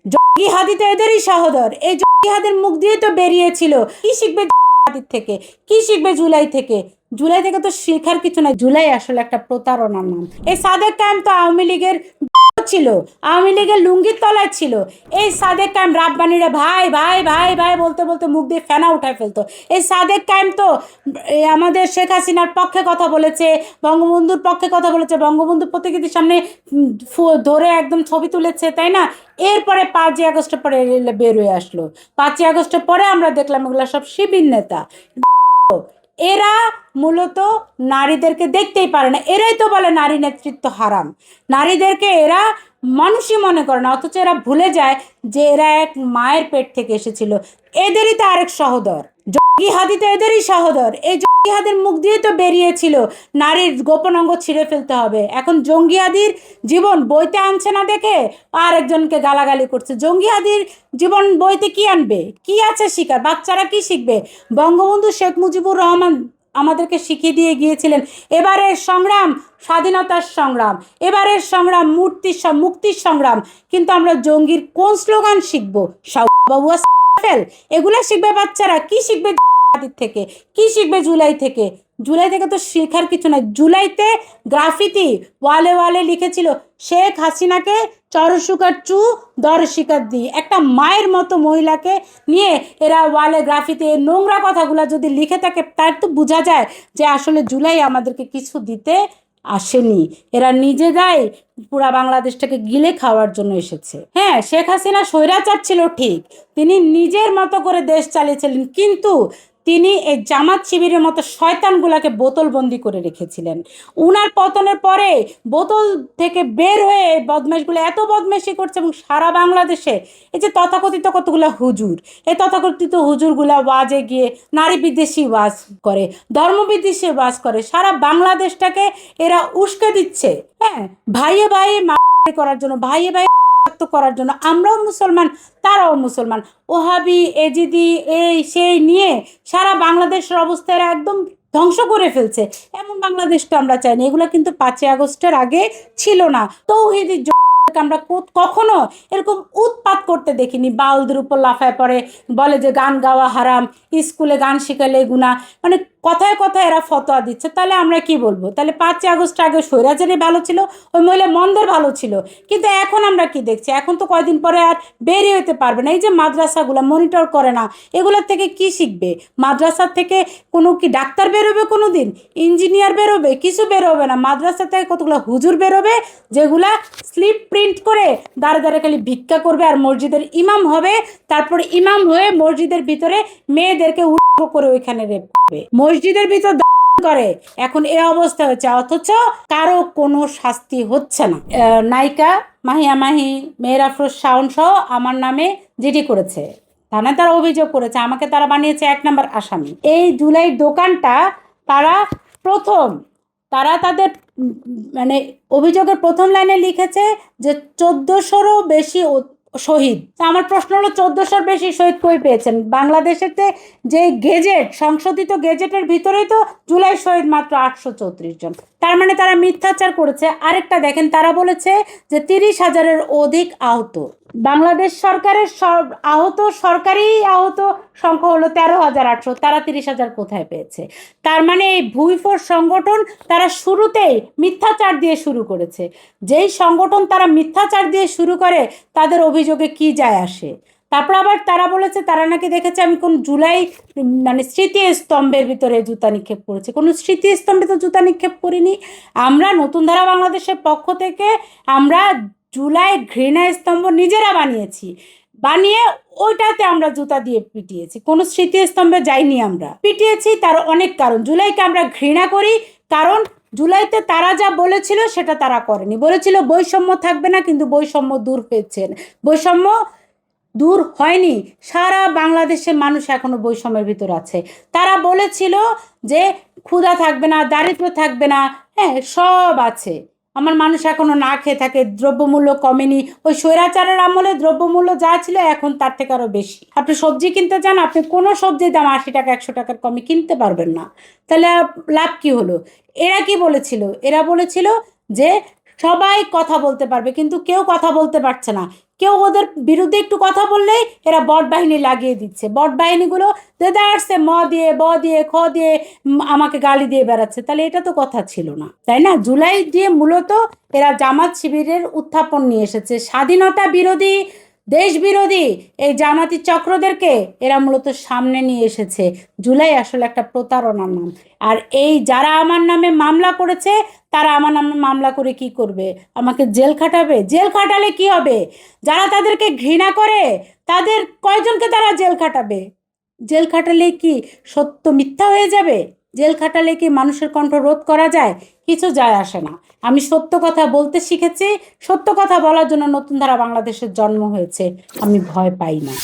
জঙ্গি হাদি তো এদেরই সহোদর। এই জঙ্গি হাদির মুখ দিয়ে তো বেরিয়েছিল। কি শিখবে হাদির থেকে? কি শিখবে জুলাই থেকে? জুলাই থেকে তো শেখার কিছু নাই। জুলাই আসলে একটা প্রতারণার নাম। এই সাদেক কায়েম তো আওয়ামী লীগের ছিল, আওয়ামী লীগের লুঙ্গির তলায় ছিল। এই সাদেক কায়েম রাব্বানিরা ভাই ভাই ভাই ভাই বলতে বলতে মুখ দিয়ে ফেনা উঠায় ফেলতো। এই সাদেক কায়েম তো আমাদের শেখ হাসিনার পক্ষে কথা বলেছে, বঙ্গবন্ধুর পক্ষে কথা বলেছে, বঙ্গবন্ধু প্রতিকৃতির সামনে ধরে একদম ছবি তুলেছে, তাই না? এরপরে 5ই আগস্টের পরে বের হয়ে আসলো। 5ই আগস্টের পরে আমরা দেখলাম এগুলো সব শিবির নেতা। এরা মূলত নারীদেরকে দেখতেই পারে না। এরাই তো বলে নারী নেতৃত্ব হারাম। নারীদেরকে এরা মানুষই মনে করে না, অথচ এরা ভুলে যায় যে এরা এক মায়ের পেট থেকে এসেছিল। এদেরই তো আরেক সহোদর। জঙ্গি হাদি তো এদেরই সহোদর। এই জঙ্গি হাদির মুখ দিয়ে তো বেরিয়েছিল নারীর গোপন অঙ্গ ছিঁড়ে ফেলতে হবে। এখন জঙ্গি হাদির জীবন বইতে আনছে না দেখে আর একজনকে গালাগালি করছে। জঙ্গি হাদির জীবন বইতে কি আনবে? কি আছে শিকার? বাচ্চারা কি শিখবে? বঙ্গবন্ধু শেখ মুজিবুর রহমান আমাদেরকে শিখিয়ে দিয়ে গিয়েছিলেন এবারের সংগ্রাম স্বাধীনতার সংগ্রাম, এবারের সংগ্রাম মুক্তির সংগ্রাম। কিন্তু আমরা জঙ্গির কোন স্লোগান শিখবো? বাবু এগুলা শিখবে বাচ্চারা। কি শিখবে থেকে? কি শিখবে জুলাই থেকে? জুলাই থেকে তো শেখার কিছু নাই। জুলাইতে গ্রাফিতি ওয়ালে ওয়ালে লিখেছিল শেখ হাসিনাকে চরশিকার চু দরশিকার দি। একটা মায়ের মতো মহিলাকে নিয়ে এরা ওয়ালে গ্রাফিতি নোংরা কথাগুলো যদি লিখে থাকে, তার তো বোঝা যায় যে আসলে জুলাই আমাদেরকে কিছু দিতে আসেনি। এরা নিজেরাই পুরা বাংলাদেশটাকে গিলে খাওয়ার জন্য এসেছে। হ্যাঁ, শেখ হাসিনা স্বৈরাচার ছিল ঠিক, তিনি নিজের মতো করে দেশ চালিয়েছিলেন, কিন্তু তিনি এই জামাত শিবিরের মতো শয়তানগুলাকে বোতলবন্দি করে রেখেছিলেন। উনার পতনের পরে বোতল থেকে বের হয়ে বদমাশগুলো এত বদমাশি করছে, এবং সারা বাংলাদেশে এই যে তথাকথিত কতগুলো হুজুর, এই তথাকথিত হুজুরগুলা ওয়াজে গিয়ে নারী বিদ্বেষী ওয়াজ করে, ধর্ম বিদ্বেষী ওয়াজ করে, সারা বাংলাদেশটাকে এরা উস্কে দিচ্ছে। হ্যাঁ, ভাইয়ে ভাইয়ে করার জন্য, ভাইয়ে ভাই করার জন্য। আমরাও মুসলমান, তারাও মুসলমান। ওহাবি এজিদি এই সেই নিয়ে সারা বাংলাদেশের অবস্থা এরা একদম ধ্বংস করে ফেলছে। এমন বাংলাদেশ তো আমরা চাই না। এগুলো কিন্তু 5ই আগস্টের আগে ছিল না। তৌহিদি আমরা কখনো এরকম উৎপাত করতে দেখিনি। বাউলদের উপর লাফায় পড়ে, বলে যে গান গাওয়া হারাম, স্কুলে গান শিখালে গুণা, মানে কথায় কথায় এরা ফতোয়া দিচ্ছে। তাহলে আমরা কি বলবো? তাহলে 5ই আগস্ট আগে স্বৈরাচারই ভালো ছিল, ওই মহিলা মন্দের ভালো ছিল। কিন্তু এখন আমরা কি দেখছি? এখন তো কয়দিন পরে আর বেরিয়ে হতে পারবে না। এই যে মাদ্রাসাগুলো মনিটর করে না, এগুলোর থেকে কি শিখবে? মাদ্রাসার থেকে কোনো কি ডাক্তার বেরোবে? কোনো দিন ইঞ্জিনিয়ার বেরোবে? কিছু বেরোবে না। মাদ্রাসা থেকে কতগুলো হুজুর বেরোবে যেগুলা স্লিপ প্রিন্ট করে দাঁড়ে দাঁড়ে খালি ভিক্ষা করবে আর মসজিদের ইমাম হবে। তারপরে ইমাম হয়ে মসজিদের ভিতরে মেয়েদেরকে করে ওইখানে রেপ করবে, মসজিদের ভিতর করে। এখন এই অবস্থা হচ্ছে, অথচ কারো কোনো শাস্তি হচ্ছে না। নায়িকা মাহিয়া মাহি, মেয়ের আফরোজ শাওন সহ আমার নামে জিডি করেছে, থানায় তারা অভিযোগ করেছে, আমাকে তারা বানিয়েছে 1 নম্বর আসামি। এই জুলাই দোকানটা তারা প্রথম, তারা তাদের মানে অভিযোগের প্রথম লাইনে লিখেছে যে 1400-রও বেশি শহীদ। আমার প্রশ্ন হলো, 1400-র বেশি শহীদ কই পেয়েছেন? বাংলাদেশেতে যে গেজেট, সংশোধিত গেজেটের ভিতরেই তো জুলাই শহীদ মাত্র 834 জন। তার মানে তারা মিথ্যাচার করেছে। আরেকটা দেখেন, তারা বলেছে যে 30,000-এর অধিক আহত। বাংলাদেশ সরকারের সরকারি আহত সংখ্যা হলো 13,800, তারা 30,000 কোথায় পেয়েছে? তার মানে এই ভুইফোর সংগঠন তারা শুরুতেই মিথ্যাচার দিয়ে শুরু করেছে। যেই সংগঠন তারা মিথ্যাচার দিয়ে শুরু করে, তাদের অভিযোগে কি যায় আসে? তারপর আবার তারা বলেছে তারা নাকি দেখেছে আমি কোন জুলাই মানে স্মৃতিস্তম্ভের ভিতরে জুতা নিক্ষেপ করেছে। কোনো স্মৃতিস্তম্ভে তো জুতা নিক্ষেপ করিনি। আমরা নতুন ধারা বাংলাদেশের পক্ষ থেকে আমরা জুলাই ঘৃণা স্তম্ভ নিজেরা বানিয়েছি, বানিয়ে ওইটাতে আমরা জুতা দিয়ে পিটিয়েছি। কোনো স্মৃতিস্তম্ভে যাইনি, আমরা পিটিয়েছি। তার অনেক কারণ। জুলাইকে আমরা ঘৃণা করি কারণ জুলাইতে তারা যা বলেছিল সেটা তারা করেনি। বলেছিল বৈষম্য থাকবে না, কিন্তু বৈষম্য দূর হয়েছে। বৈষম্য দূর হয়নি। সারা বাংলাদেশের মানুষ এখনো বৈষম্যের ভিতর আছে। তারা বলেছিল যে ক্ষুধা থাকবে না, দারিদ্র থাকবে না, হ্যাঁ সব আছে। আমার মানুষ এখনো না খেয়ে থাকে, দ্রব্যমূল্য কমেনি। ওই স্বৈরাচারের আমলে দ্রব্যমূল্য যা ছিল এখন তার থেকে আরো বেশি। আপনি সবজি কিনতে যান, আপনি কোনো সবজির দাম 80 টাকা 100 টাকার কমে কিনতে পারবেন না। তাহলে লাভ কি হলো? এরা কি বলেছিল? এরা বলেছিল যে সবাই কথা বলতে পারবে, কিন্তু কেউ কথা বলতে পারছে না। কেউ ওদের বিরুদ্ধে একটু কথা বললেই এরা বট বাহিনী লাগিয়ে দিচ্ছে। বট বাহিনীগুলো দেদারসে ম দিয়ে ব দিয়ে খ দিয়ে আমাকে গালি দিয়ে বেড়াচ্ছে। তাহলে এটা তো কথা ছিল না, তাই না? জুলাই দিয়ে মূলত এরা জামাত শিবিরের উত্থাপন নিয়ে এসেছে। স্বাধীনতা বিরোধী, দেশ বিরোধী এই জামাতি চক্রদেরকে এরা মূলত সামনে নিয়ে এসেছে। জুলাই আসলে একটা প্রতারণার নাম। আর এই যারা আমার নামে মামলা করেছে, তারা আমার নামে মামলা করে কি করবে? আমাকে জেল খাটাবে। জেল খাটালে কি হবে? যারা তাদেরকে ঘৃণা করে তাদের কয়জনকে তারা জেল খাটাবে? জেল খাটালে কি সত্য মিথ্যা হয়ে যাবে? জেল খাটালে কি মানুষের কণ্ঠ রোধ করা যায়? কিছু যায় আসে না। আমি সত্য কথা বলতে শিখেছি। সত্য কথা বলার জন্য নতুন ধারা বাংলাদেশের জন্ম হয়েছে। আমি ভয় পাই না।